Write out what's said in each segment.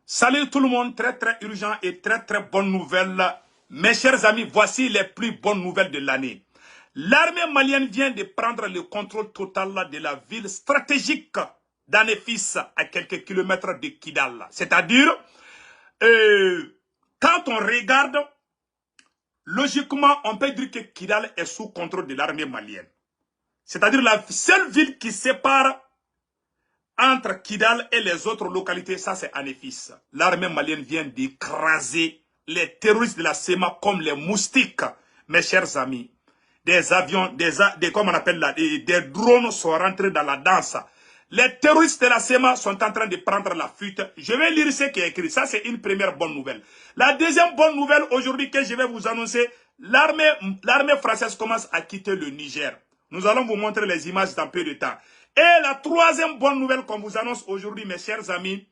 Salut tout le monde, très urgent et très bonne nouvelle. Mes chers amis, voici les plus bonnes nouvelles de l'année. L'armée malienne vient de prendre le contrôle total de la ville stratégique d'Anefis à quelques kilomètres de Kidal. C'est-à-dire, quand on regarde, logiquement, on peut dire que Kidal est sous contrôle de l'armée malienne. C'est-à-dire la seule ville qui sépare entre Kidal et les autres localités, ça c'est Anefis. L'armée malienne vient d'écraser les terroristes de la SEMA comme les moustiques. Mes chers amis, des avions, comme on appelle là, des drones sont rentrés dans la danse. Les terroristes de la SEMA sont en train de prendre la fuite. Je vais lire ce qui est écrit. Ça, c'est une première bonne nouvelle. La deuxième bonne nouvelle aujourd'hui que je vais vous annoncer, l'armée française commence à quitter le Niger. Nous allons vous montrer les images dans peu de temps. Et la troisième bonne nouvelle qu'on vous annonce aujourd'hui, mes chers amis,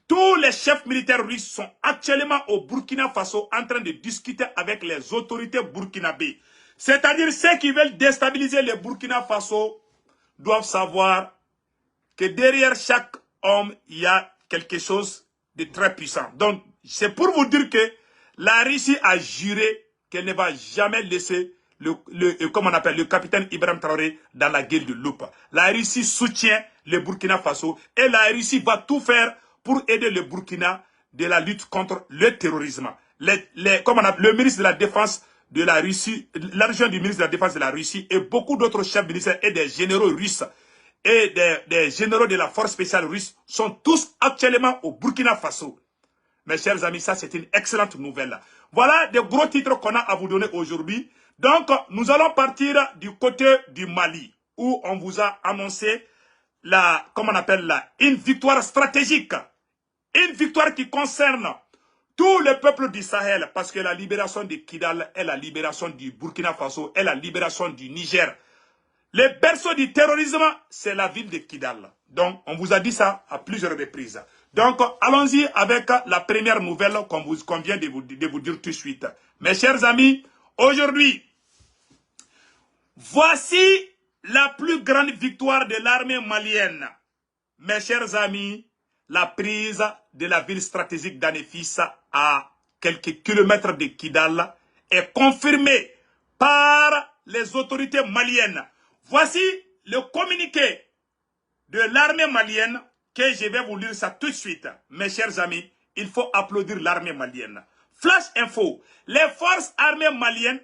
tous les chefs militaires russes sont actuellement au Burkina Faso en train de discuter avec les autorités burkinabées. C'est-à-dire ceux qui veulent déstabiliser le Burkina Faso doivent savoir que derrière chaque homme, il y a quelque chose de très puissant. Donc, c'est pour vous dire que la Russie a juré qu'elle ne va jamais laisser comme on appelle, le capitaine Ibrahim Traoré dans la guerre de Loup. La Russie soutient le Burkina Faso et la Russie va tout faire pour aider le Burkina de la lutte contre le terrorisme. Comme on appelle, le ministre de la Défense de la Russie, l'argent du ministre de la Défense de la Russie et beaucoup d'autres chefs militaires et des généraux russes et des généraux de la force spéciale russe sont tous actuellement au Burkina Faso. Mes chers amis, ça c'est une excellente nouvelle. Voilà des gros titres qu'on a à vous donner aujourd'hui. Donc, nous allons partir du côté du Mali, où on vous a annoncé comment on appelle une victoire stratégique. Une victoire qui concerne tout le peuple du Sahel, parce que la libération de Kidal est la libération du Burkina Faso, est la libération du Niger. Le berceau du terrorisme, c'est la ville de Kidal. Donc, on vous a dit ça à plusieurs reprises. Donc, allons-y avec la première nouvelle qu'on vient de vous dire tout de suite. Mes chers amis, aujourd'hui, voici la plus grande victoire de l'armée malienne. Mes chers amis, la prise de la ville stratégique d'Anefis à quelques kilomètres de Kidal est confirmée par les autorités maliennes. Voici le communiqué de l'armée malienne que je vais vous lire ça tout de suite. Mes chers amis, il faut applaudir l'armée malienne. Flash info, les forces armées maliennes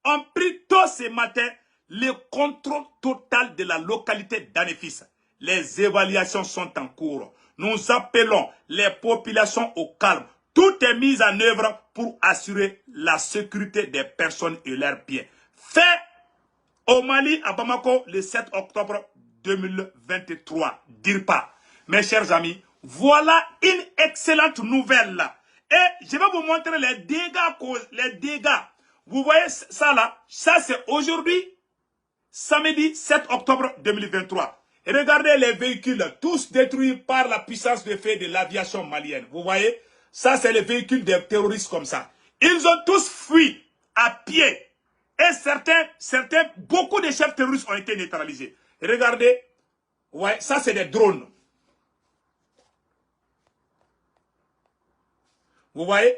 ont pris tôt ce matin le contrôle total de la localité d'Anefis. Les évaluations sont en cours. Nous appelons les populations au calme. Tout est mis en œuvre pour assurer la sécurité des personnes et leurs biens. Fait au Mali, à Bamako, le 7 octobre 2023. Dire pas. Mes chers amis, voilà une excellente nouvelle. Et je vais vous montrer les dégâts. Vous voyez ça là? Ça c'est aujourd'hui, samedi 7 octobre 2023. Et regardez les véhicules, tous détruits par la puissance de feu de l'aviation malienne. Vous voyez? Ça c'est les véhicules des terroristes comme ça. Ils ont tous fui à pied. Et beaucoup de chefs terroristes ont été neutralisés. Et regardez, ouais, ça c'est des drones. Vous voyez,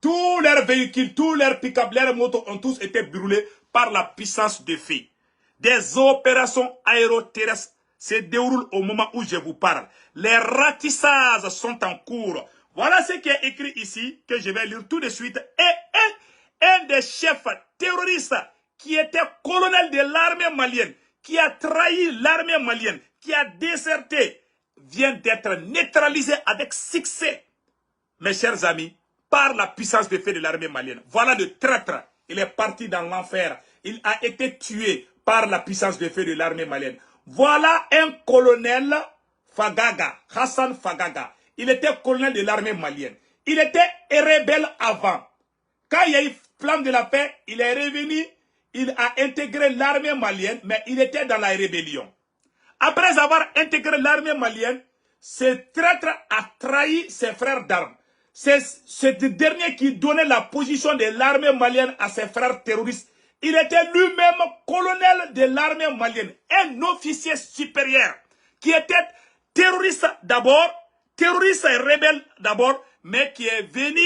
tous leurs véhicules, tous leurs pick-up, leurs motos ont tous été brûlés par la puissance de feu. Des opérations aéroterrestres se déroulent au moment où je vous parle. Les ratissages sont en cours. Voilà ce qui est écrit ici, que je vais lire tout de suite. Et un des chefs terroristes qui était colonel de l'armée malienne, qui a trahi l'armée malienne, qui a déserté, vient d'être neutralisé avec succès. Mes chers amis, par la puissance de feu de l'armée malienne. Voilà le traître. Il est parti dans l'enfer. Il a été tué par la puissance de feu de l'armée malienne. Voilà un colonel Fagaga, Hassan Fagaga. Il était colonel de l'armée malienne. Il était rebelle avant. Quand il y a eu plan de la paix, il est revenu, il a intégré l'armée malienne, mais il était dans la rébellion. Après avoir intégré l'armée malienne, ce traître a trahi ses frères d'armes. C'est ce dernier qui donnait la position de l'armée malienne à ses frères terroristes. Il était lui-même colonel de l'armée malienne, un officier supérieur qui était terroriste d'abord, terroriste et rebelle d'abord, mais qui est venu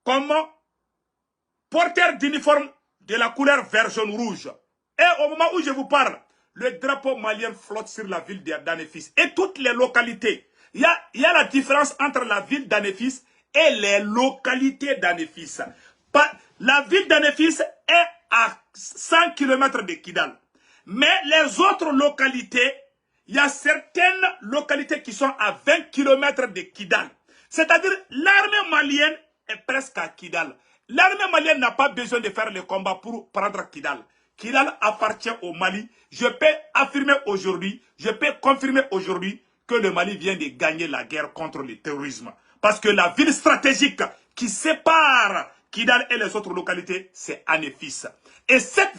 comme porteur d'uniforme de la couleur vert, jaune, rouge. Et au moment où je vous parle, le drapeau malien flotte sur la ville d'Anefis et toutes les localités. Il y a la différence entre la ville d'Anefis et les localités d'Anefis. La ville d'Anefis est à 100 km de Kidal. Mais les autres localités, il y a certaines localités qui sont à 20 km de Kidal. C'est-à-dire l'armée malienne est presque à Kidal. L'armée malienne n'a pas besoin de faire le combat pour prendre Kidal. Kidal appartient au Mali. Je peux affirmer aujourd'hui, je peux confirmer aujourd'hui que le Mali vient de gagner la guerre contre le terrorisme. Parce que la ville stratégique qui sépare Kidal et les autres localités, c'est Anefis. Et cette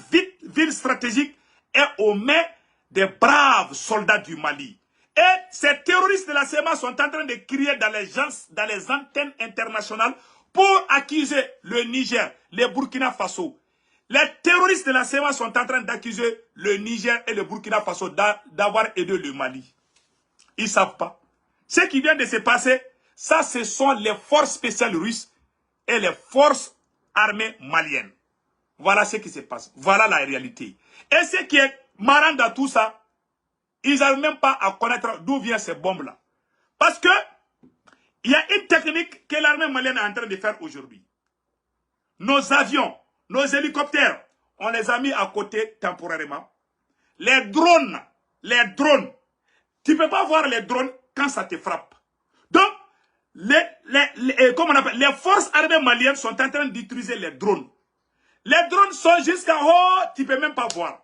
ville stratégique est aux mains des braves soldats du Mali. Et ces terroristes de la CMA sont en train de crier dans les antennes internationales pour accuser le Niger, le Burkina Faso. Les terroristes de la CMA sont en train d'accuser le Niger et le Burkina Faso d'avoir aidé le Mali. Ils ne savent pas. Ce qui vient de se passer, ça, ce sont les forces spéciales russes et les forces armées maliennes. Voilà ce qui se passe. Voilà la réalité. Et ce qui est marrant dans tout ça, ils n'arrivent même pas à connaître d'où viennent ces bombes-là. Parce que il y a une technique que l'armée malienne est en train de faire aujourd'hui. Nos avions, nos hélicoptères, on les a mis à côté temporairement. Les drones, tu ne peux pas voir les drones quand ça te frappe. Donc, les forces armées maliennes sont en train d'utiliser les drones. Les drones sont jusqu'en haut, tu ne peux même pas voir.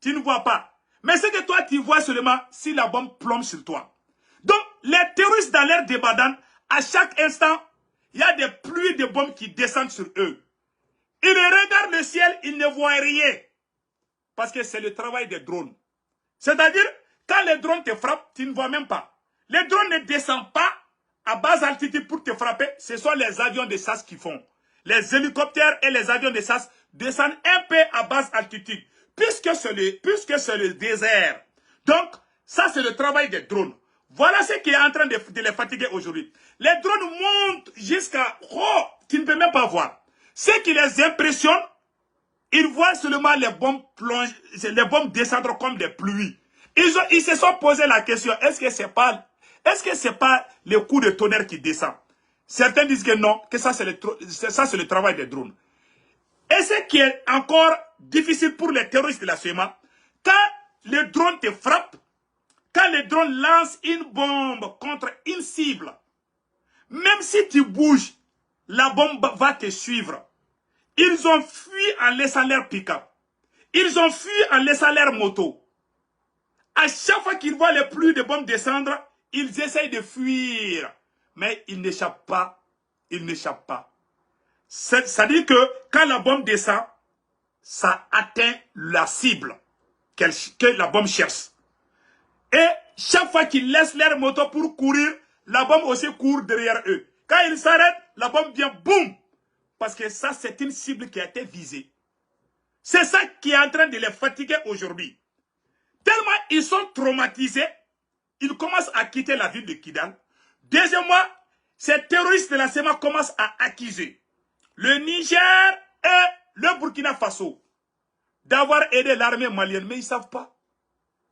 Tu ne vois pas. Mais c'est que toi, tu vois seulement si la bombe plombe sur toi. Donc, les terroristes dans l'air de Badan, à chaque instant, il y a des pluies de bombes qui descendent sur eux. Ils regardent le ciel, ils ne voient rien. Parce que c'est le travail des drones. C'est-à-dire, quand les drones te frappent, tu ne vois même pas. Les drones ne descendent pas à basse altitude pour te frapper. Ce sont les avions de chasse qui font. Les hélicoptères et les avions de chasse descendent un peu à basse altitude. Puisque c'est le désert. Donc, ça c'est le travail des drones. Voilà ce qui est en train de les fatiguer aujourd'hui. Les drones montent jusqu'à... Oh, tu ne peux même pas voir. Ce qui les impressionne, ils voient seulement les bombes descendre comme des pluies. Ils se sont posé la question, est-ce que c'est pas le coup de tonnerre qui descend? Certains disent que non, que ça c'est le travail des drones. Et ce qui est encore difficile pour les terroristes de la CMA, quand le drone te frappe, quand le drone lance une bombe contre une cible, même si tu bouges, la bombe va te suivre. Ils ont fui en laissant leur pick-up. Ils ont fui en laissant leur moto. À chaque fois qu'ils voient les pluies de bombes descendre, ils essayent de fuir. Mais ils n'échappent pas. Ils n'échappent pas. C'est-à-dire que quand la bombe descend, ça atteint la cible que la bombe cherche. Et chaque fois qu'ils laissent leur moto pour courir, la bombe aussi court derrière eux. Quand ils s'arrêtent, la bombe vient boum. Parce que ça, c'est une cible qui a été visée. C'est ça qui est en train de les fatiguer aujourd'hui. Tellement ils sont traumatisés, ils commencent à quitter la ville de Kidal. Deuxièmement, ces terroristes de la CMA commencent à accuser le Niger et le Burkina Faso d'avoir aidé l'armée malienne. Mais ils ne savent pas.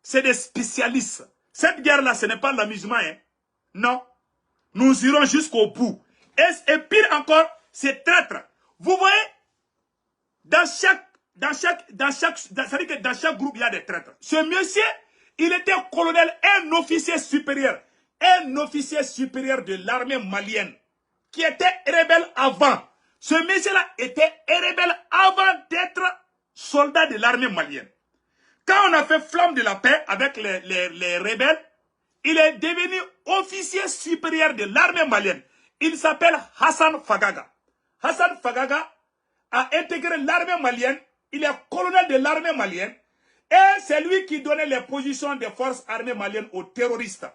C'est des spécialistes. Cette guerre-là, ce n'est pas l'amusement. Hein? Non. Nous irons jusqu'au bout. Et pire encore, c'est traître. Vous voyez, dans chaque groupe, il y a des traîtres. Ce monsieur, il était colonel, un officier supérieur de l'armée malienne, qui était rebelle avant. Ce monsieur-là était rebelle avant d'être soldat de l'armée malienne. Quand on a fait flamme de la paix avec les rebelles, il est devenu officier supérieur de l'armée malienne. Il s'appelle Hassan Fagaga. Hassan Fagaga a intégré l'armée malienne. Il est colonel de l'armée malienne. Et c'est lui qui donnait les positions des forces armées maliennes aux terroristes.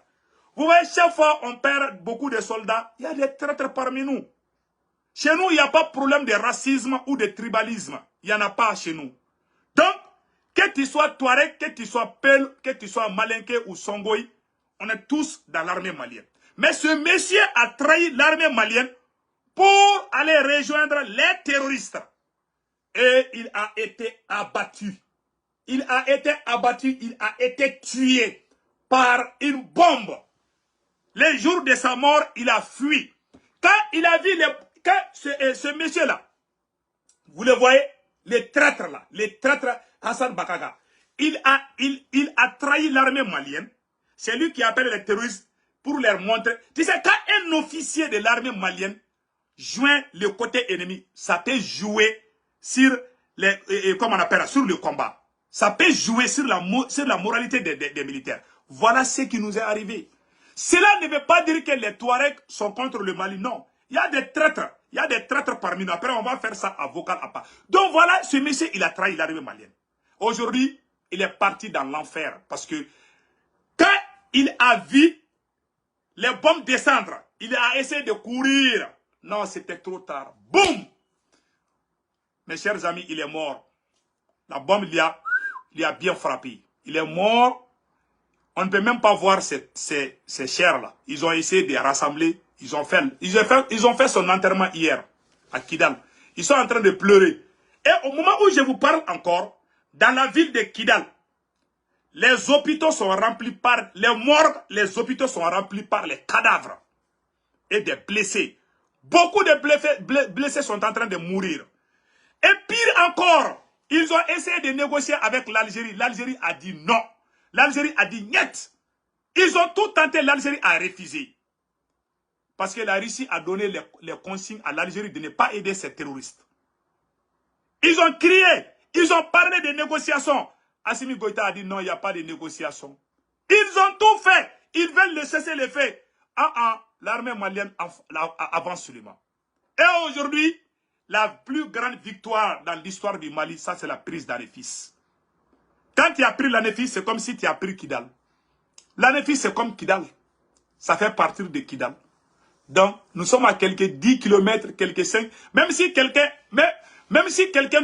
Vous voyez, chaque fois on perd beaucoup de soldats, il y a des traîtres parmi nous. Chez nous, il n'y a pas de problème de racisme ou de tribalisme. Il n'y en a pas chez nous. Donc, que tu sois Touareg, que tu sois Peul, que tu sois Malinké ou Songoï, on est tous dans l'armée malienne. Mais ce monsieur a trahi l'armée malienne pour aller rejoindre les terroristes. Et il a été abattu. Il a été abattu, il a été tué par une bombe. Les jours de sa mort, il a fui. Quand il a vu ce monsieur-là, vous le voyez, les traîtres là, les traîtres Hassan Bakaga, il a trahi l'armée malienne. C'est lui qui appelle les terroristes pour leur montrer. Tu sais, quand un officier de l'armée malienne joint le côté ennemi, ça peut jouer sur comment on appelle, sur le combat. Ça peut jouer sur la moralité des militaires. Voilà ce qui nous est arrivé. Cela ne veut pas dire que les Touaregs sont contre le Mali. Non. Il y a des traîtres. Il y a des traîtres parmi nous. Après, on va faire ça à vocal à part. Donc voilà, ce monsieur, il a trahi l'armée malienne. Aujourd'hui, il est parti dans l'enfer. Parce que quand il a vu les bombes descendre, il a essayé de courir. Non, c'était trop tard. Boum! Mes chers amis, il est mort. La bombe lui a bien frappé. Il est mort. On ne peut même pas voir ces chairs-là. Ils ont essayé de rassembler. Ils ont fait son enterrement hier à Kidal. Ils sont en train de pleurer. Et au moment où je vous parle encore, dans la ville de Kidal, les hôpitaux sont remplis par les morgues, les hôpitaux sont remplis par les cadavres et des blessés. Beaucoup de blessés sont en train de mourir. Et pire encore, ils ont essayé de négocier avec l'Algérie. L'Algérie a dit non. L'Algérie a dit niet. Ils ont tout tenté, l'Algérie a refusé. Parce que la Russie a donné les consignes à l'Algérie de ne pas aider ces terroristes. Ils ont crié, ils ont parlé de négociations. Assimi Goïta a dit non, il n'y a pas de négociations. Ils ont tout fait. Ils veulent le cesser le fait. L'armée malienne avance seulement. Et aujourd'hui, la plus grande victoire dans l'histoire du Mali, ça c'est la prise d'Anefis. Quand tu as pris l'Anefis, c'est comme si tu as pris Kidal. L'Anefis, c'est comme Kidal. Ça fait partir de Kidal. Donc, nous sommes à quelques 10 km, quelques 5. Même si quelqu'un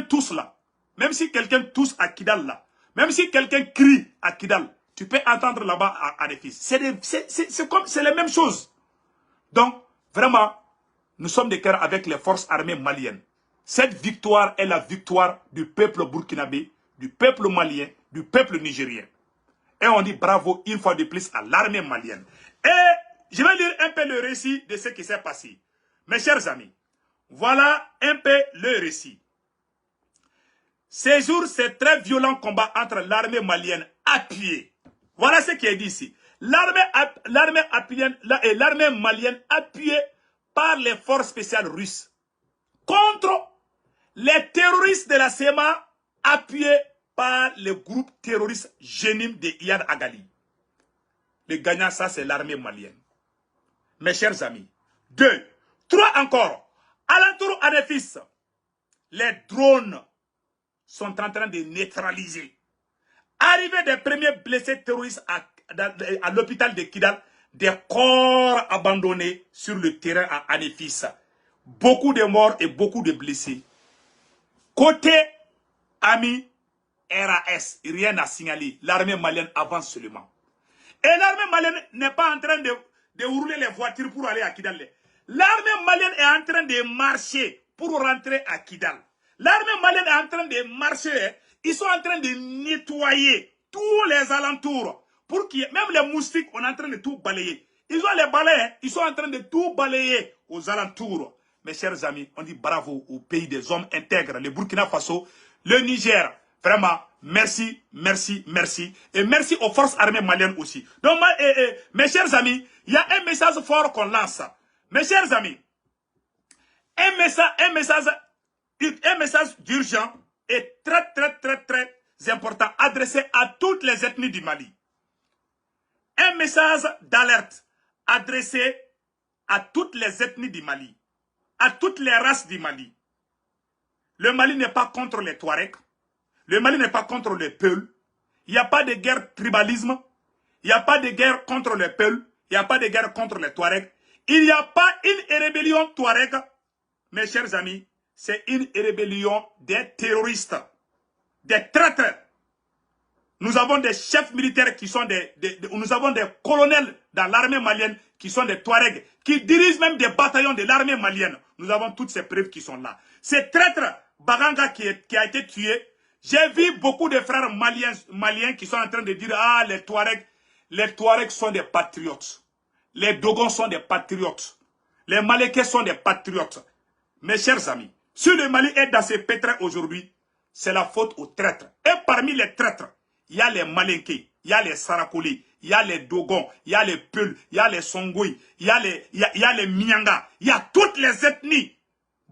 tousse là, même si quelqu'un tousse à Kidal là, même si quelqu'un crie à Kidal, tu peux entendre là-bas à Anefis. C'est les mêmes choses. Donc, vraiment, nous sommes de cœur avec les forces armées maliennes. Cette victoire est la victoire du peuple burkinabé, du peuple malien, du peuple nigérien. Et on dit bravo une fois de plus à l'armée malienne. Et je vais lire un peu le récit de ce qui s'est passé. Mes chers amis, voilà un peu le récit. Ces jours, c'est très violent combat entre l'armée malienne appuyée. Voilà ce qui est dit ici. L'armée malienne appuyée par les forces spéciales russes contre les terroristes de la CMA appuyés par le groupe terroriste Jenim de Iyad Agali. Le gagnant, ça, c'est l'armée malienne. Mes chers amis. 2. 3 encore. Alentour Anefis, les drones sont en train de neutraliser. Arrivée des premiers blessés terroristes à l'hôpital de Kidal, des corps abandonnés sur le terrain à Anefis. Beaucoup de morts et beaucoup de blessés. Côté ami RAS, rien à signaler. L'armée malienne avance seulement. Et l'armée malienne n'est pas en train de rouler les voitures pour aller à Kidal. L'armée malienne est en train de marcher pour rentrer à Kidal. L'armée malienne est en train de marcher. Ils sont en train de nettoyer tous les alentours. Pour que même les moustiques, on est en train de tout balayer. Ils ont les balais, ils sont en train de tout balayer aux alentours. Mes chers amis, on dit bravo au pays des hommes intègres, le Burkina Faso, le Niger. Vraiment, merci, merci, merci. Et merci aux forces armées maliennes aussi. Donc, mes chers amis, il y a un message fort qu'on lance. Mes chers amis, un message d'urgence est très, très, très, très important, adressé à toutes les ethnies du Mali. Un message d'alerte adressé à toutes les ethnies du Mali, à toutes les races du Mali. Le Mali n'est pas contre les Touaregs. Le Mali n'est pas contre les Peuls. Il n'y a pas de guerre tribalisme. Il n'y a pas de guerre contre les Peuls. Il n'y a pas de guerre contre les Touaregs. Il n'y a pas une rébellion Touareg. Mes chers amis, c'est une rébellion des terroristes, des traîtres. Nous avons des chefs militaires qui sont nous avons des colonels dans l'armée malienne qui sont des Touaregs, qui dirigent même des bataillons de l'armée malienne. Nous avons toutes ces preuves qui sont là. Ce traître Baganga qui a été tué, j'ai vu beaucoup de frères maliens qui sont en train de dire « Ah, les Touaregs sont des patriotes. Les Dogons sont des patriotes. Les Malais sont des patriotes. » Mes chers amis, si le Mali est dans ce pétrin aujourd'hui, c'est la faute aux traîtres. Et parmi les traîtres, il y a les Malinké, il y a les Sarakoli, il y a les Dogons, il y a les Peuls, il y a les Songoui, il y a les Mianga, il y a toutes les ethnies,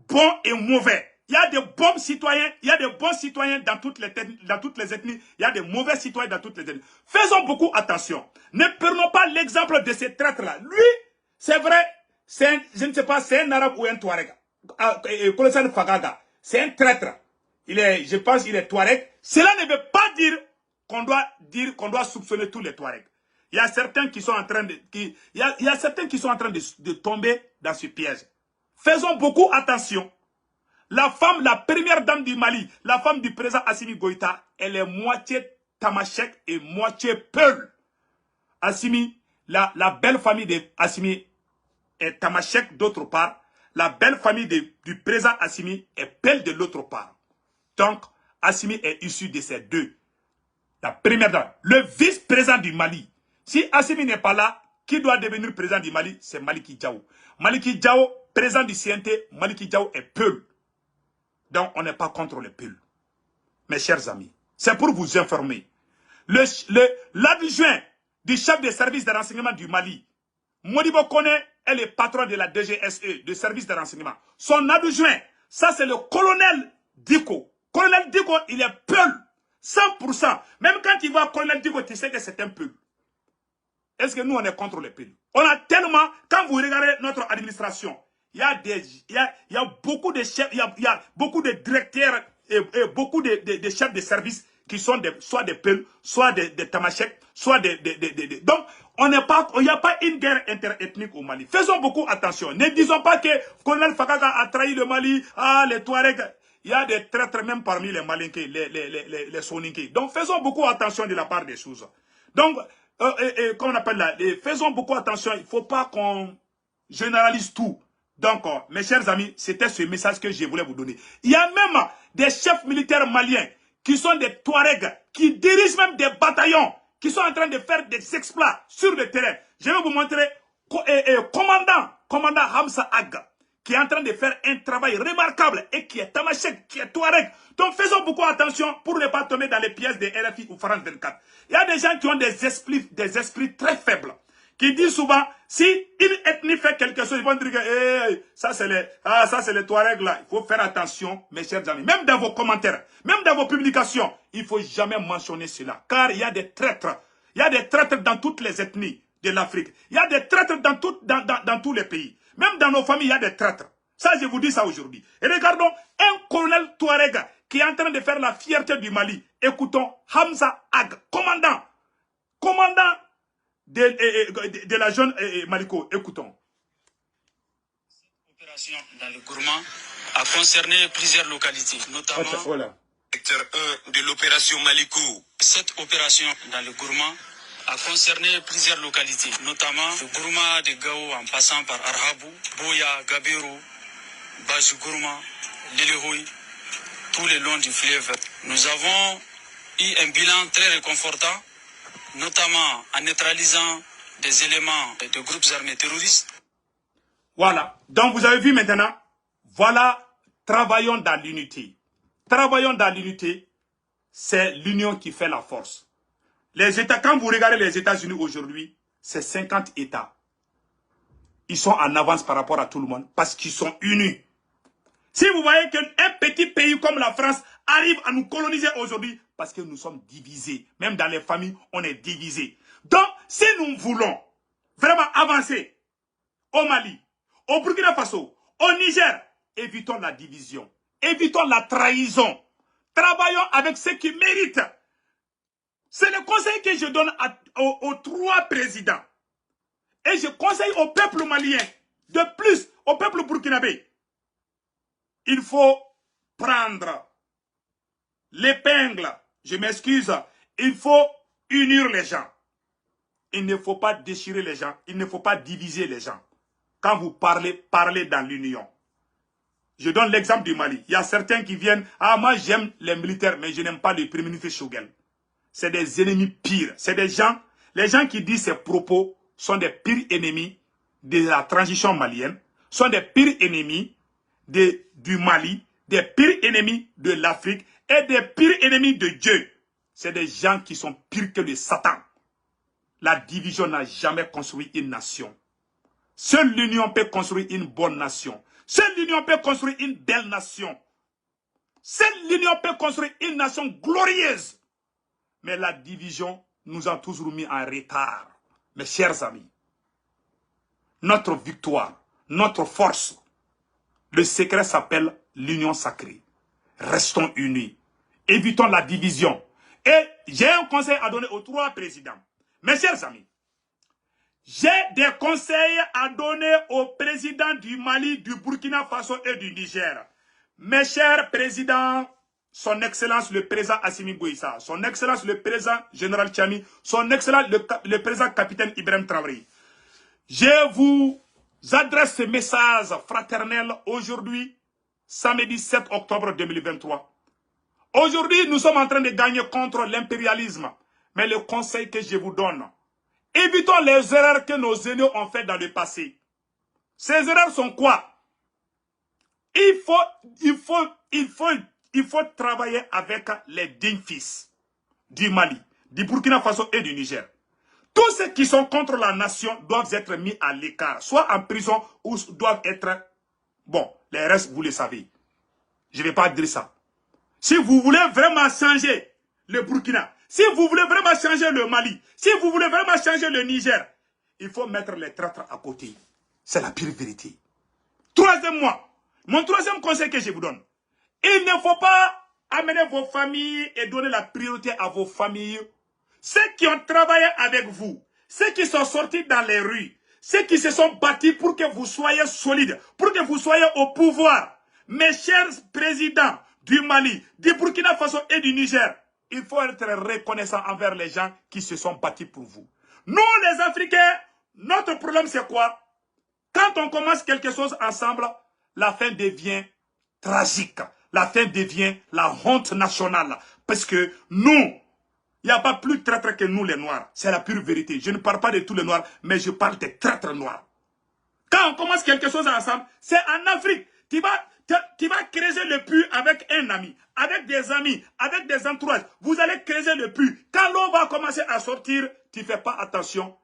bons et mauvais. Il y a des bons citoyens, il y a des bons citoyens dans toutes les ethnies, il y a des mauvais citoyens dans toutes les ethnies. Faisons beaucoup attention. Ne prenons pas l'exemple de ces traîtres-là. Lui, c'est vrai, je ne sais pas, c'est un arabe ou un Touareg. Colonel Fagaga, c'est un traître. Je pense qu'il est Touareg. Cela ne veut pas dire qu'on doit soupçonner tous les Touaregs. Il y a certains qui sont en train de tomber dans ce piège. Faisons beaucoup attention. La femme, la première dame du Mali, la femme du président Assimi Goïta, elle est moitié Tamashek et moitié Peul. Assimi, la belle famille de Assimi est Tamashek d'autre part. La belle famille du président Assimi est Peul de l'autre part. Donc, Assimi est issu de ces deux. La première dame, le vice-président du Mali. Si Assimi n'est pas là, qui doit devenir président du Mali? C'est Maliki Diao. Maliki Diao, président du CNT, Maliki Diao est Peul. Donc, on n'est pas contre les Peuls. Mes chers amis, c'est pour vous informer. L'adjoint du chef des services de renseignement du Mali, Modibo Kone, est le patron de la DGSE, de service de renseignement. Son adjoint, ça c'est le colonel Diko. Colonel Diko, il est Peul. 100%. Même quand il voit colonel Diko, tu sais que c'est un Peul. Est-ce que nous, on est contre les Peuls? On a tellement, quand vous regardez notre administration, il y a beaucoup de chefs, il y a beaucoup de directeurs et beaucoup de chefs de service qui sont soit des Peuls, soit des Tamashek, soit donc, il n'y a pas une guerre interethnique au Mali. Faisons beaucoup attention. Ne disons pas que Colonel Fagaga a trahi le Mali, les Touaregs. Il y a des traîtres même parmi les Malinké, les Soninké. Donc, faisons beaucoup attention de la part des choses. Donc, comment on appelle là, faisons beaucoup attention. Il ne faut pas qu'on généralise tout. Donc, mes chers amis, c'était ce message que je voulais vous donner. Il y a même des chefs militaires maliens qui sont des Touaregs, qui dirigent même des bataillons, qui sont en train de faire des exploits sur le terrain. Je vais vous montrer commandant Hamza Aga, qui est en train de faire un travail remarquable et qui est Tamashek, qui est Touareg. Donc faisons beaucoup attention pour ne pas tomber dans les pièges de RFI ou France 24. Il y a des gens qui ont des esprits très faibles, qui disent souvent, si une ethnie fait quelque chose, ils vont dire que hey, ça c'est les Touaregs là. Il faut faire attention, mes chers amis. Même dans vos commentaires, même dans vos publications, il ne faut jamais mentionner cela. Car il y a des traîtres. Il y a des traîtres dans toutes les ethnies de l'Afrique. Il y a des traîtres dans tous les pays. Même dans nos familles, il y a des traîtres. Ça, je vous dis ça aujourd'hui. Et regardons un colonel Touareg qui est en train de faire la fierté du Mali. Écoutons Hamza Ag, commandant de la jeune Maliko. Écoutons. L'opération dans le Gourmand a concerné plusieurs localités, notamment le secteur 1 de l'opération Maliko. Cette opération dans le Gourmand a concerné plusieurs localités, notamment le Gourma de Gao en passant par Arhabou, Boya, Gabero, Bajugourma, Lelehoui, tout le long du fleuve. Nous avons eu un bilan très réconfortant, notamment en neutralisant des éléments de groupes armés terroristes. Voilà. Donc vous avez vu maintenant, voilà, travaillons dans l'unité. Travaillons dans l'unité, c'est l'union qui fait la force. Les États, quand vous regardez les États-Unis aujourd'hui, c'est 50 États. Ils sont en avance par rapport à tout le monde parce qu'ils sont unis. Si vous voyez qu'un petit pays comme la France arrive à nous coloniser aujourd'hui, parce que nous sommes divisés. Même dans les familles, on est divisés. Donc, si nous voulons vraiment avancer au Mali, au Burkina Faso, au Niger, évitons la division, évitons la trahison. Travaillons avec ceux qui méritent. C'est le conseil que je donne aux trois présidents. Et je conseille au peuple malien, de plus au peuple burkinabé. Il faut prendre l'épingle, je m'excuse, Il faut unir les gens. Il ne faut pas déchirer les gens. Il ne faut pas diviser les gens. Quand vous parlez, parlez dans l'union. Je donne l'exemple du Mali. Il y a certains qui viennent. Ah, moi j'aime les militaires, mais je n'aime pas le premier ministre Choguel. C'est des ennemis pires. C'est des gens. Les gens qui disent ces propos sont des pires ennemis de la transition malienne, sont des pires ennemis du Mali, des pires ennemis de l'Afrique et des pires ennemis de Dieu. C'est des gens qui sont pires que le Satan. La division n'a jamais construit une nation. Seule l'union peut construire une bonne nation. Seule l'union peut construire une belle nation. Seule l'union peut construire une nation glorieuse. Mais la division nous a toujours mis en retard. Mes chers amis, notre victoire, notre force, le secret s'appelle l'union sacrée. Restons unis. Évitons la division. Et j'ai un conseil à donner aux 3 présidents. Mes chers amis, j'ai des conseils à donner aux présidents du Mali, du Burkina Faso et du Niger. Mes chers présidents, son Excellence le président Assimi Goïta, son Excellence le président Général Tchami, son Excellence le président Capitaine Ibrahim Traoré. Je vous adresse ce message fraternel aujourd'hui, samedi 7 octobre 2023. Aujourd'hui, nous sommes en train de gagner contre l'impérialisme. Mais le conseil que je vous donne, évitons les erreurs que nos aînés ont faites dans le passé. Ces erreurs sont quoi? Il faut travailler avec les dignes fils du Mali, du Burkina Faso et du Niger. Tous ceux qui sont contre la nation doivent être mis à l'écart, soit en prison ou doivent être... Bon, les restes, vous le savez. Je ne vais pas dire ça. Si vous voulez vraiment changer le Burkina, si vous voulez vraiment changer le Mali, si vous voulez vraiment changer le Niger, il faut mettre les traîtres à côté. C'est la pire vérité. Mon troisième conseil que je vous donne, il ne faut pas amener vos familles et donner la priorité à vos familles. Ceux qui ont travaillé avec vous, ceux qui sont sortis dans les rues, ceux qui se sont battus pour que vous soyez solides, pour que vous soyez au pouvoir. Mes chers présidents du Mali, du Burkina Faso et du Niger, il faut être reconnaissant envers les gens qui se sont battus pour vous. Nous, les Africains, notre problème c'est quoi? Quand on commence quelque chose ensemble, la fin devient tragique. La fin devient la honte nationale. Parce que nous, il n'y a pas plus de traîtres que nous les Noirs. C'est la pure vérité. Je ne parle pas de tous les Noirs, mais je parle des traîtres noirs. Quand on commence quelque chose ensemble, c'est en Afrique. Tu vas creuser le puits avec un ami, avec des amis, avec des entourages. Vous allez creuser le puits. Quand l'eau va commencer à sortir, tu ne fais pas attention.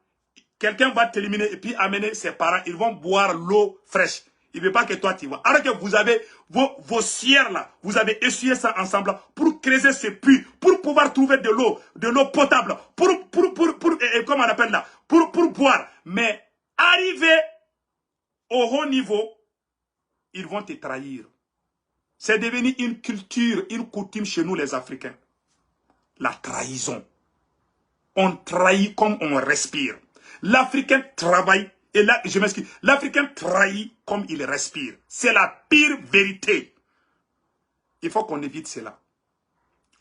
Quelqu'un va t'éliminer et puis amener ses parents. Ils vont boire l'eau fraîche. Il ne veut pas que toi tu vas. Alors que vous avez vos sières là, vous avez essuyé ça ensemble pour creuser ce puits, pour pouvoir trouver de l'eau potable, comment on appelle là, pour boire. Mais arriver au haut niveau, ils vont te trahir. C'est devenu une culture, une coutume chez nous les Africains. La trahison. On trahit comme on respire. L'Africain travaille. Et là, je m'excuse, l'Africain trahit comme il respire. C'est la pire vérité. Il faut qu'on évite cela.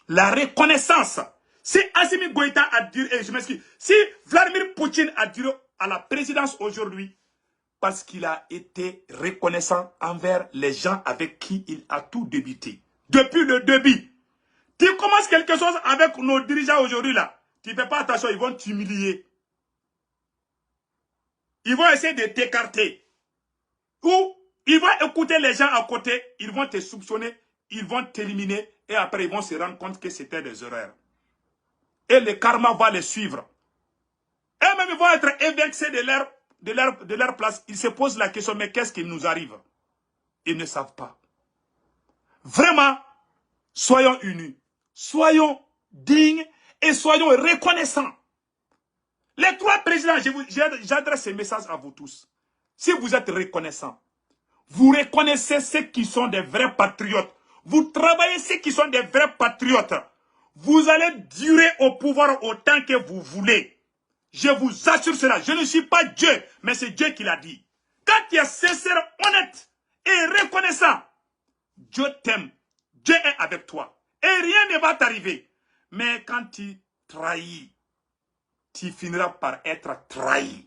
La reconnaissance. Si Assimi Goïta a dit, et je m'excuse, si Vladimir Poutine a dit à la présidence aujourd'hui, parce qu'il a été reconnaissant envers les gens avec qui il a tout débuté. Depuis le début. Tu commences quelque chose avec nos dirigeants aujourd'hui là. Tu ne fais pas attention, ils vont t'humilier. Ils vont essayer de t'écarter. Ou ils vont écouter les gens à côté, ils vont te soupçonner, ils vont t'éliminer et après ils vont se rendre compte que c'était des erreurs. Et le karma va les suivre. Eux-mêmes ils vont être évexés de leur place. Ils se posent la question, mais qu'est-ce qui nous arrive? Ils ne savent pas. Vraiment, soyons unis, soyons dignes et soyons reconnaissants. Les 3 présidents, j'adresse ce message à vous tous. Si vous êtes reconnaissants, vous reconnaissez ceux qui sont des vrais patriotes. Vous travaillez ceux qui sont des vrais patriotes. Vous allez durer au pouvoir autant que vous voulez. Je vous assure cela. Je ne suis pas Dieu, mais c'est Dieu qui l'a dit. Quand tu es sincère, honnête et reconnaissant, Dieu t'aime. Dieu est avec toi. Et rien ne va t'arriver. Mais quand tu trahi, tu finiras par être trahi.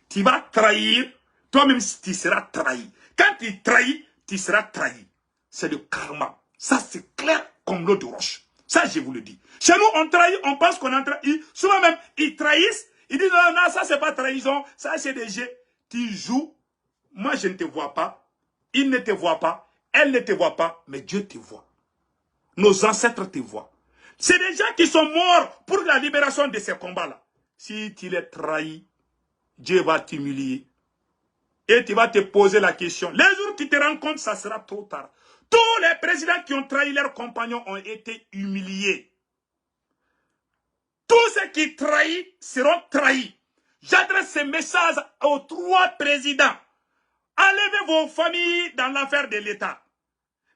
Tu vas trahir, toi-même tu seras trahi. Quand tu trahis, tu seras trahi. C'est le karma. Ça, c'est clair comme l'eau de roche. Ça, je vous le dis. Chez nous, on trahit, on pense qu'on a trahi. Souvent même, ils trahissent. Ils disent, non, non, ça, c'est pas trahison. Ça, c'est des jets. Tu joues. Moi, je ne te vois pas. Il ne te voit pas. Elle ne te voit pas. Mais Dieu te voit. Nos ancêtres te voient. C'est des gens qui sont morts pour la libération de ces combats-là. Si tu les trahis, Dieu va t'humilier. Et tu vas te poser la question. Les jours où tu te rends compte, ça sera trop tard. Tous les présidents qui ont trahi leurs compagnons ont été humiliés. Tous ceux qui trahissent seront trahis. J'adresse ce message aux 3 présidents. Enlevez vos familles dans l'affaire de l'État.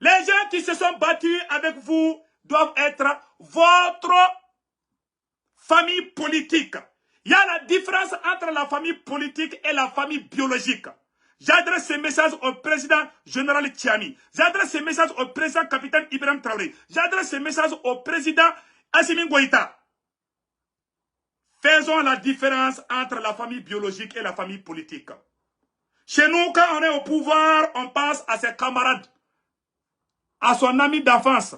Les gens qui se sont battus avec vous doivent être votre famille politique. Il y a la différence entre la famille politique et la famille biologique. J'adresse ce message au président général Tchiani. J'adresse ce message au président capitaine Ibrahim Traoré. J'adresse ce message au président Assimi Goïta. Faisons la différence entre la famille biologique et la famille politique. Chez nous, quand on est au pouvoir, on pense à ses camarades, à son ami d'enfance,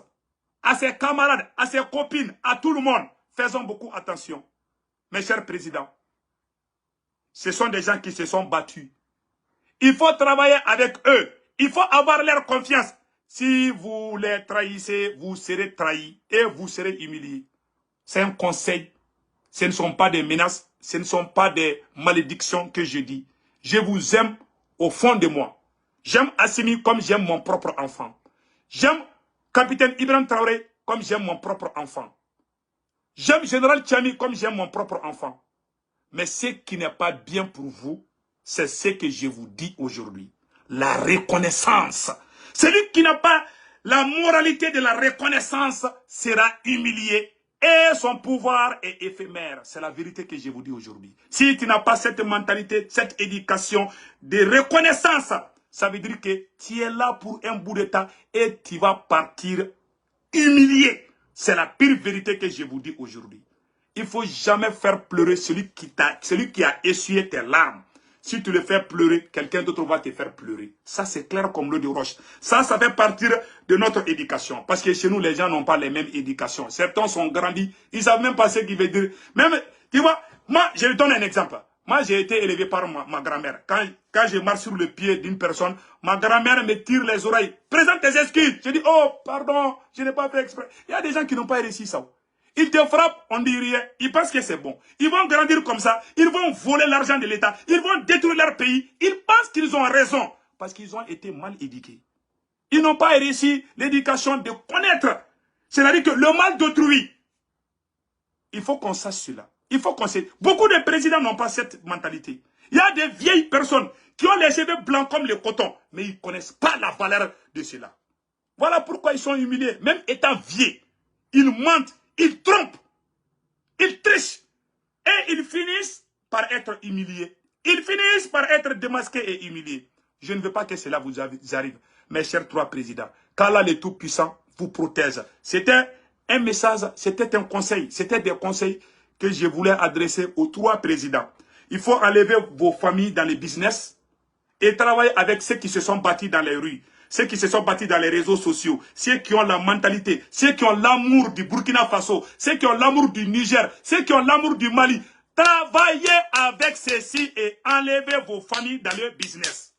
à ses camarades, à ses copines, à tout le monde. Faisons beaucoup attention. Mes chers présidents, ce sont des gens qui se sont battus. Il faut travailler avec eux. Il faut avoir leur confiance. Si vous les trahissez, vous serez trahis et vous serez humiliés. C'est un conseil. Ce ne sont pas des menaces. Ce ne sont pas des malédictions que je dis. Je vous aime au fond de moi. J'aime Assimi comme j'aime mon propre enfant. J'aime capitaine Ibrahim Traoré comme j'aime mon propre enfant. J'aime général Tchiani comme j'aime mon propre enfant. Mais ce qui n'est pas bien pour vous, c'est ce que je vous dis aujourd'hui. La reconnaissance. Celui qui n'a pas la moralité de la reconnaissance sera humilié. Et son pouvoir est éphémère. C'est la vérité que je vous dis aujourd'hui. Si tu n'as pas cette mentalité, cette éducation de reconnaissance, ça veut dire que tu es là pour un bout de temps et tu vas partir humilié. C'est la pire vérité que je vous dis aujourd'hui. Il ne faut jamais faire pleurer celui qui a essuyé tes larmes. Si tu le fais pleurer, quelqu'un d'autre va te faire pleurer. Ça, c'est clair comme l'eau de roche. Ça fait partir de notre éducation. Parce que chez nous, les gens n'ont pas les mêmes éducations. Certains sont grandis. Ils ne savent même pas ce qu'il veut dire. Même, tu vois, moi, je lui donne un exemple. Moi, j'ai été élevé par ma grand-mère. Quand je marche sur le pied d'une personne, ma grand-mère me tire les oreilles. Présente tes excuses. Je dis, oh, pardon, je n'ai pas fait exprès. Il y a des gens qui n'ont pas réussi ça. Ils te frappent, on dit rien. Ils pensent que c'est bon. Ils vont grandir comme ça. Ils vont voler l'argent de l'État. Ils vont détruire leur pays. Ils pensent qu'ils ont raison. Parce qu'ils ont été mal éduqués. Ils n'ont pas réussi l'éducation de connaître. C'est-à-dire que le mal d'autrui. Il faut qu'on sache cela. Il faut qu'on sait. Beaucoup de présidents n'ont pas cette mentalité. Il y a des vieilles personnes qui ont les cheveux blancs comme le coton. Mais ils ne connaissent pas la valeur de cela. Voilà pourquoi ils sont humiliés. Même étant vieux. Ils mentent. Ils trompent, ils trichent et ils finissent par être humiliés. Ils finissent par être démasqués et humiliés. Je ne veux pas que cela vous arrive, mes chers 3 présidents. Qu'Allah le Tout-Puissant vous protège. C'était un message, c'était un conseil, c'était des conseils que je voulais adresser aux 3 présidents. Il faut enlever vos familles dans les business et travailler avec ceux qui se sont battus dans les rues. Ceux qui se sont battus dans les réseaux sociaux, ceux qui ont la mentalité, ceux qui ont l'amour du Burkina Faso, ceux qui ont l'amour du Niger, ceux qui ont l'amour du Mali. Travaillez avec ceux-ci et enlevez vos familles dans leur business.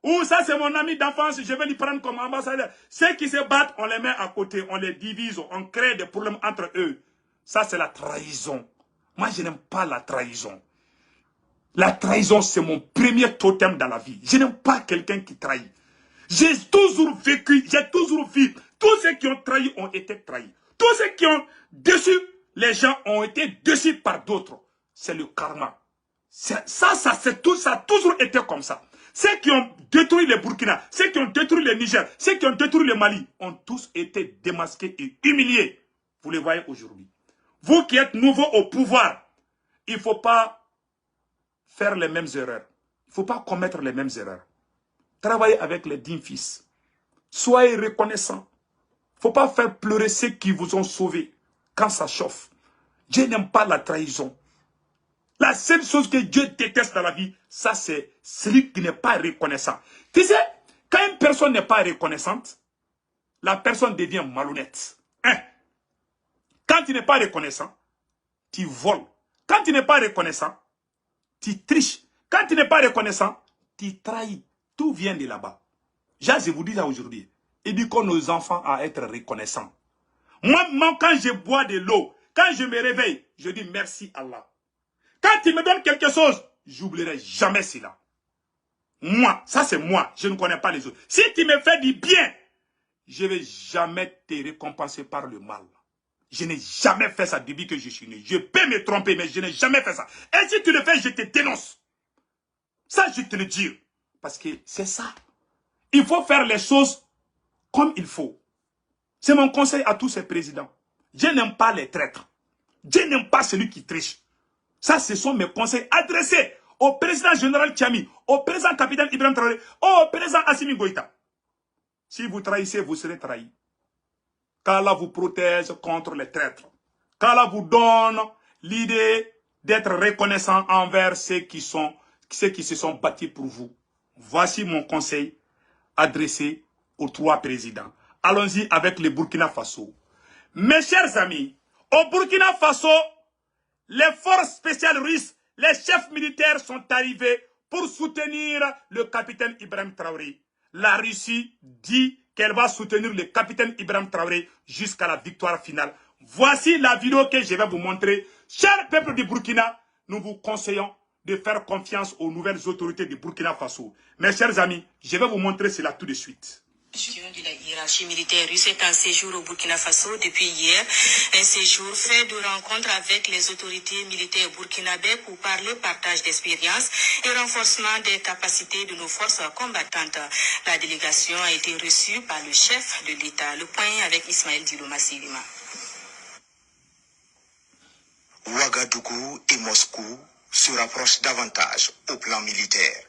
Ou ça c'est mon ami d'enfance, je vais lui prendre comme ambassadeur. Ceux qui se battent, on les met à côté, on les divise, on crée des problèmes entre eux. Ça c'est la trahison. Moi je n'aime pas la trahison. La trahison c'est mon premier totem dans la vie. Je n'aime pas quelqu'un qui trahit. J'ai toujours vécu, j'ai toujours vu. Tous ceux qui ont trahi ont été trahis. Tous ceux qui ont déçu les gens ont été déçus par d'autres. C'est le karma. Ça a toujours été comme ça. Ceux qui ont détruit le Burkina, ceux qui ont détruit le Niger, ceux qui ont détruit le Mali, ont tous été démasqués et humiliés. Vous les voyez aujourd'hui. Vous qui êtes nouveaux au pouvoir, il ne faut pas faire les mêmes erreurs. Il ne faut pas commettre les mêmes erreurs. Travaillez avec les dignes fils. Soyez reconnaissants. Il ne faut pas faire pleurer ceux qui vous ont sauvés quand ça chauffe. Dieu n'aime pas la trahison. La seule chose que Dieu déteste dans la vie, ça c'est celui qui n'est pas reconnaissant. Tu sais, quand une personne n'est pas reconnaissante, la personne devient malhonnête. Hein? Quand tu n'es pas reconnaissant, tu voles. Quand tu n'es pas reconnaissant, tu triches. Quand tu n'es pas reconnaissant, tu trahis. Tout vient de là-bas. Je vous dis ça aujourd'hui. Éduquons nos enfants à être reconnaissants. Moi, quand je bois de l'eau, quand je me réveille, je dis merci Allah. Quand tu me donnes quelque chose, j'oublierai jamais cela. Moi, ça c'est moi, je ne connais pas les autres. Si tu me fais du bien, je ne vais jamais te récompenser par le mal. Je n'ai jamais fait ça depuis que je suis né. Je peux me tromper, mais je n'ai jamais fait ça. Et si tu le fais, je te dénonce. Ça, je te le dis. Parce que c'est ça. Il faut faire les choses comme il faut. C'est mon conseil à tous ces présidents. Dieu n'aime pas les traîtres. Dieu n'aime pas celui qui triche. Ça, ce sont mes conseils adressés au président général Tchami, au président capitaine Ibrahim Traoré, au président Assimi Goïta. Si vous trahissez, vous serez trahi. Qu'Allah vous protège contre les traîtres. Qu'Allah vous donne l'idée d'être reconnaissant envers ceux qui se sont battus pour vous. Voici mon conseil adressé aux 3 présidents. Allons-y avec le Burkina Faso. Mes chers amis, au Burkina Faso, les forces spéciales russes, les chefs militaires sont arrivés pour soutenir le capitaine Ibrahim Traoré. La Russie dit qu'elle va soutenir le capitaine Ibrahim Traoré jusqu'à la victoire finale. Voici la vidéo que je vais vous montrer. Cher peuple du Burkina, nous vous conseillons de faire confiance aux nouvelles autorités du Burkina Faso. Mes chers amis, je vais vous montrer cela tout de suite. De la hiérarchie militaire russe est en séjour au Burkina Faso depuis hier. Un séjour fait de rencontres avec les autorités militaires burkinabais pour parler partage d'expériences et renforcement des capacités de nos forces combattantes. La délégation a été reçue par le chef de l'État. Le point avec Ismaël Diloma Silima. Ouagadougou et Moscou se rapprochent davantage au plan militaire.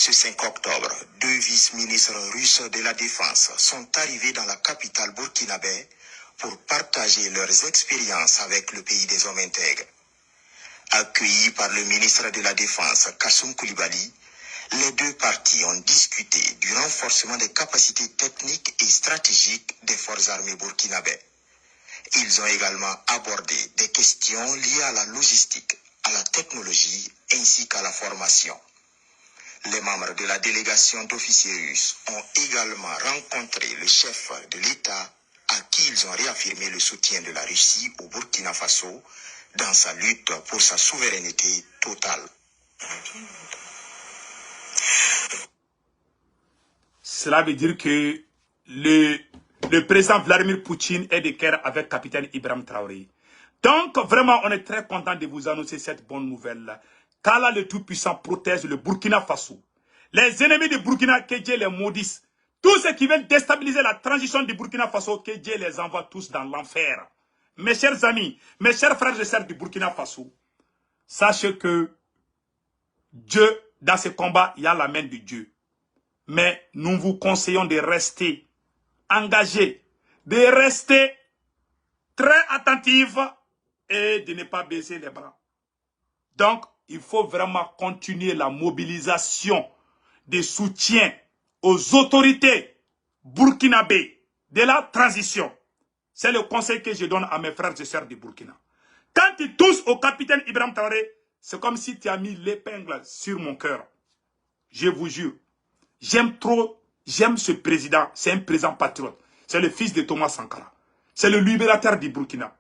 Ce 5 octobre, 2 vice-ministres russes de la Défense sont arrivés dans la capitale burkinabé pour partager leurs expériences avec le pays des hommes intègres. Accueillis par le ministre de la Défense, Kassoum Koulibaly, les 2 parties ont discuté du renforcement des capacités techniques et stratégiques des forces armées burkinabées. Ils ont également abordé des questions liées à la logistique, à la technologie ainsi qu'à la formation. Les membres de la délégation d'officiers russes ont également rencontré le chef de l'État à qui ils ont réaffirmé le soutien de la Russie au Burkina Faso dans sa lutte pour sa souveraineté totale. Cela veut dire que le président Vladimir Poutine est de guerre avec le capitaine Ibrahim Traoré. Donc, vraiment, on est très content de vous annoncer cette bonne nouvelle. Qu'Allah le Tout-Puissant protège le Burkina Faso. Les ennemis du Burkina, que Dieu les maudisse. Tous ceux qui veulent déstabiliser la transition du Burkina Faso, que Dieu les envoie tous dans l'enfer. Mes chers amis, mes chers frères et sœurs du Burkina Faso, sachez que Dieu, dans ce combat, il y a la main de Dieu. Mais nous vous conseillons de rester engagés, de rester très attentifs et de ne pas baisser les bras. Donc, il faut vraiment continuer la mobilisation de soutien aux autorités burkinabées de la transition. C'est le conseil que je donne à mes frères et sœurs du Burkina. Quand tu touches au capitaine Ibrahim Traoré, c'est comme si tu as mis l'épingle sur mon cœur. Je vous jure, j'aime ce président. C'est un président patriote. C'est le fils de Thomas Sankara. C'est le libérateur du Burkina.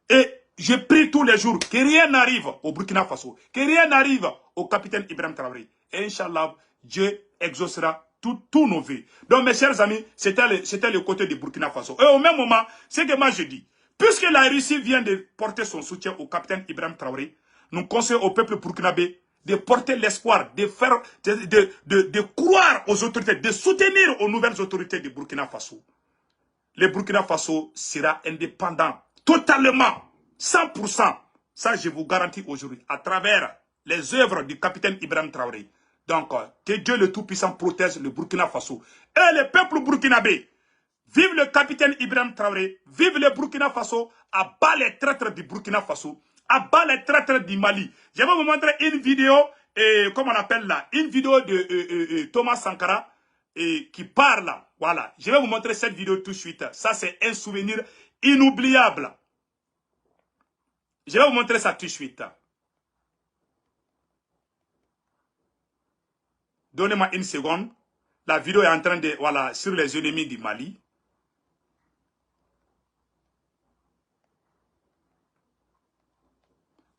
Et je prie tous les jours que rien n'arrive au Burkina Faso, que rien n'arrive au capitaine Ibrahim Traoré. Et Inch'Allah, Dieu exaucera tous nos vœux. Donc mes chers amis, c'était le côté du Burkina Faso. Et au même moment, c'est que moi je dis, puisque la Russie vient de porter son soutien au capitaine Ibrahim Traoré, nous conseillons au peuple burkinabé de porter l'espoir, de croire aux autorités, de soutenir aux nouvelles autorités du Burkina Faso. Le Burkina Faso sera indépendant, totalement. 100%, ça je vous garantis aujourd'hui, à travers les œuvres du capitaine Ibrahim Traoré. Donc, que Dieu le Tout-Puissant protège le Burkina Faso. Et le peuple burkinabé, Vive le capitaine Ibrahim Traoré. Vive le Burkina Faso. Abat les traîtres du Burkina Faso. Abat les traîtres du Mali. Je vais vous montrer une vidéo, comment on appelle là, une vidéo de Thomas Sankara qui parle. Voilà. Je vais vous montrer cette vidéo tout de suite. Ça, c'est un souvenir inoubliable. Je vais vous montrer ça tout de suite. Donnez-moi une seconde. La vidéo est en train de... Voilà, sur les ennemis du Mali.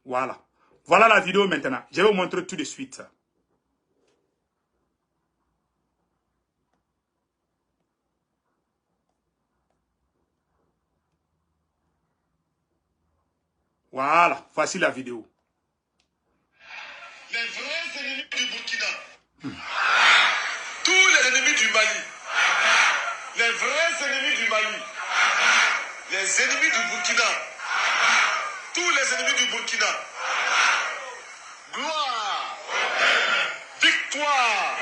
Voilà. Voilà la vidéo maintenant. Je vais vous montrer tout de suite. Voilà. Voici la vidéo. Les vrais ennemis du Burkina. Tous les ennemis du Mali. Les vrais ennemis du Mali. Les ennemis du Burkina. Tous les ennemis du Burkina. Gloire. Victoire.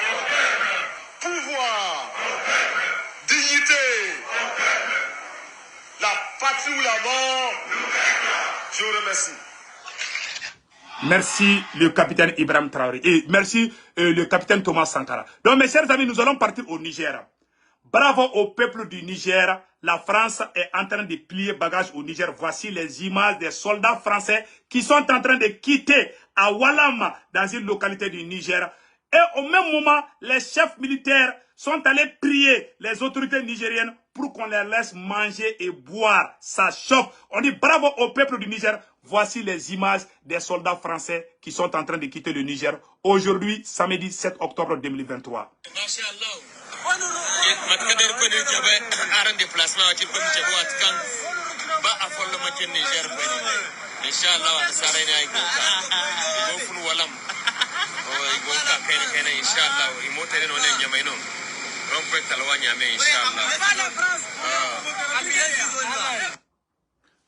Pouvoir. Dignité. La patrie ou la mort. Je vous remercie. Merci le capitaine Ibrahim Traoré. Et merci le capitaine Thomas Sankara. Donc mes chers amis, nous allons partir au Niger. Bravo au peuple du Niger. La France est en train de plier bagage au Niger. Voici les images des soldats français qui sont en train de quitter à Walam, dans une localité du Niger. Et au même moment, les chefs militaires sont allés prier les autorités nigériennes pour qu'on les laisse manger et boire. Ça chauffe. On dit bravo au peuple du Niger. Voici les images des soldats français qui sont en train de quitter le Niger. Aujourd'hui, samedi 7 octobre 2023.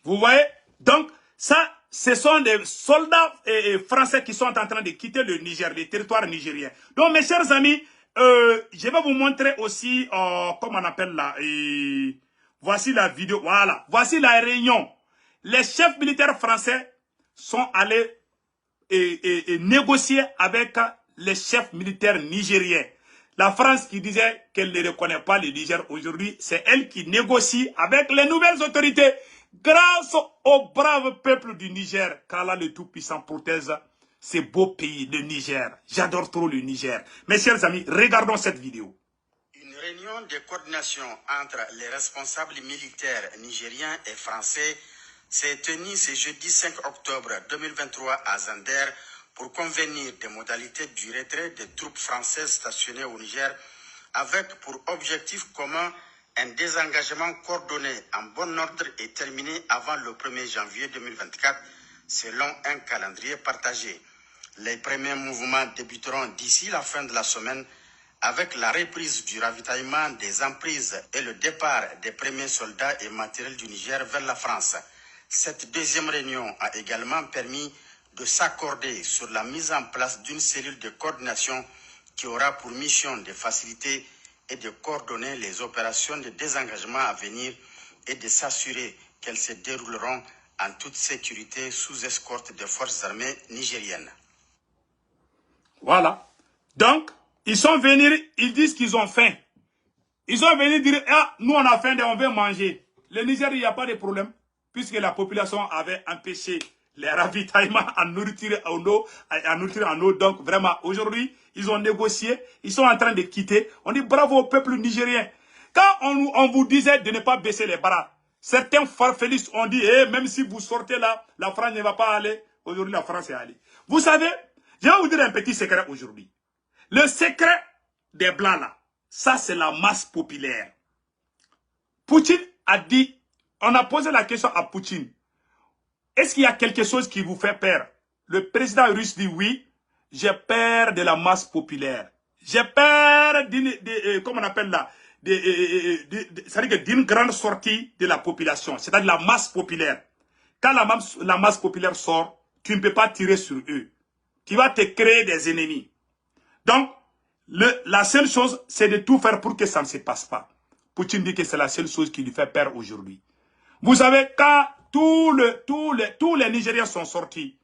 Vous voyez? Donc, ça, ce sont des soldats français qui sont en train de quitter le Niger, le territoire nigérien. Donc, mes chers amis, je vais vous montrer aussi, comment on appelle là, voici la vidéo, voilà, voici la réunion. Les chefs militaires français sont allés négocier avec les chefs militaires nigériens. La France qui disait qu'elle ne reconnaît pas le Niger aujourd'hui, c'est elle qui négocie avec les nouvelles autorités. Grâce au brave peuple du Niger, qu'Allah le Tout-Puissant protège ce beau pays, le Niger. J'adore trop le Niger. Mes chers amis, regardons cette vidéo. Une réunion de coordination entre les responsables militaires nigériens et français s'est tenue ce jeudi 5 octobre 2023 à Zander pour convenir des modalités du retrait des troupes françaises stationnées au Niger avec pour objectif commun un désengagement coordonné en bon ordre et terminé avant le 1er janvier 2024 selon un calendrier partagé. Les premiers mouvements débuteront d'ici la fin de la semaine avec la reprise du ravitaillement des emprises et le départ des premiers soldats et matériels du Niger vers la France. Cette deuxième réunion a également permis de s'accorder sur la mise en place d'une cellule de coordination qui aura pour mission de faciliter et de coordonner les opérations de désengagement à venir et de s'assurer qu'elles se dérouleront en toute sécurité sous escorte des forces armées nigériennes. Voilà. Donc, ils sont venus, ils disent qu'ils ont faim. Ils sont venus dire, ah, nous on a faim, on veut manger. Le Niger, il n'y a pas de problème, puisque la population avait empêché les ravitaillements en nourriture en eau. Donc, vraiment, aujourd'hui, ils ont négocié, ils sont en train de quitter. On dit bravo au peuple nigérien. Quand on vous disait de ne pas baisser les bras, certains farfelus ont dit, même si vous sortez là, la France ne va pas aller. Aujourd'hui, la France est allée. Vous savez, je vais vous dire un petit secret aujourd'hui. Le secret des Blancs là, ça c'est la masse populaire. Poutine a dit, on a posé la question à Poutine. Est-ce qu'il y a quelque chose qui vous fait peur? Le président russe dit oui. J'ai peur de la masse populaire. J'ai peur comment on appelle là, c'est-à-dire d'une grande sortie de la population, c'est-à-dire la masse populaire. Quand la masse populaire sort, tu ne peux pas tirer sur eux. Tu vas te créer des ennemis. Donc, la seule chose, c'est de tout faire pour que ça ne se passe pas. Poutine dit que c'est la seule chose qui lui fait peur aujourd'hui. Vous savez, quand tous les Nigériens sont sortis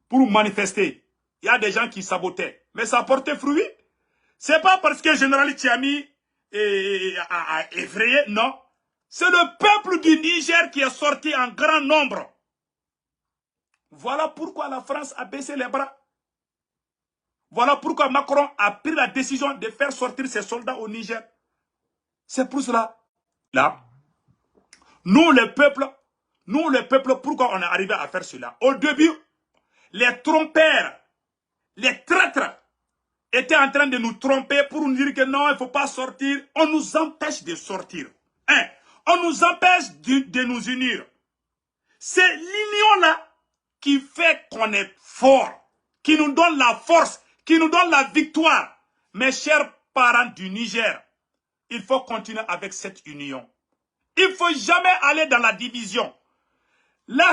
pour manifester, il y a des gens qui sabotaient. Mais ça a porté fruit. C'est pas parce que le général Tchiami a effrayé, non. C'est le peuple du Niger qui est sorti en grand nombre. Voilà pourquoi la France a baissé les bras. Voilà pourquoi Macron a pris la décision de faire sortir ses soldats au Niger. C'est pour cela. Là, nous les peuples, pourquoi on est arrivé à faire cela? Au début, les trompeurs, les traîtres étaient en train de nous tromper pour nous dire que non, il ne faut pas sortir. On nous empêche de sortir. Hein? On nous empêche de nous unir. C'est l'union-là qui fait qu'on est fort, qui nous donne la force, qui nous donne la victoire. Mes chers parents du Niger, il faut continuer avec cette union. Il ne faut jamais aller dans la division. Le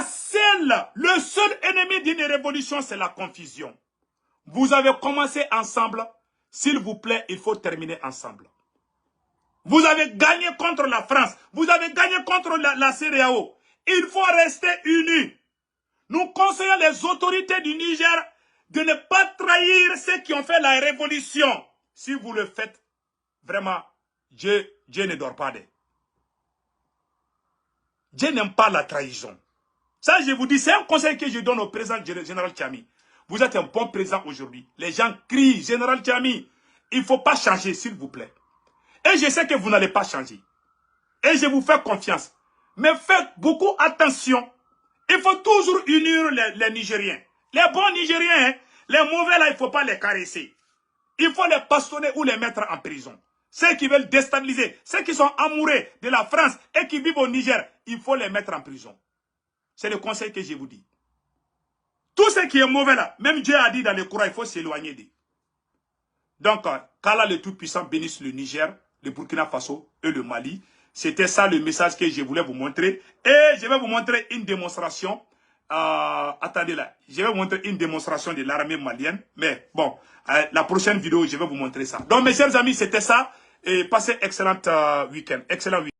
seul ennemi d'une révolution, c'est la confusion. Vous avez commencé ensemble. S'il vous plaît, il faut terminer ensemble. Vous avez gagné contre la France. Vous avez gagné contre la CEDEAO. Il faut rester unis. Nous conseillons les autorités du Niger de ne pas trahir ceux qui ont fait la révolution. Si vous le faites, vraiment, Dieu ne dort pas d'eux. Dieu n'aime pas la trahison. Ça, je vous dis, c'est un conseil que je donne au président général Tchiami. Vous êtes un bon président aujourd'hui. Les gens crient, général Tchiami, il ne faut pas changer, s'il vous plaît. Et je sais que vous n'allez pas changer. Et je vous fais confiance. Mais faites beaucoup attention. Il faut toujours unir les Nigériens. Les bons Nigériens, hein, les mauvais là, il ne faut pas les caresser. Il faut les bastonner ou les mettre en prison. Ceux qui veulent déstabiliser, ceux qui sont amoureux de la France et qui vivent au Niger, il faut les mettre en prison. C'est le conseil que je vous dis. Tout ce qui est mauvais là, même Dieu a dit dans le Coran, il faut s'éloigner d'eux. Donc, qu'Allah le Tout-Puissant bénisse le Niger, le Burkina Faso et le Mali. C'était ça le message que je voulais vous montrer. Et je vais vous montrer une démonstration. Attendez là, je vais vous montrer une démonstration de l'armée malienne. Mais bon, la prochaine vidéo, je vais vous montrer ça. Donc mes chers amis, c'était ça. Et passez excellent week-end. Excellent week-end.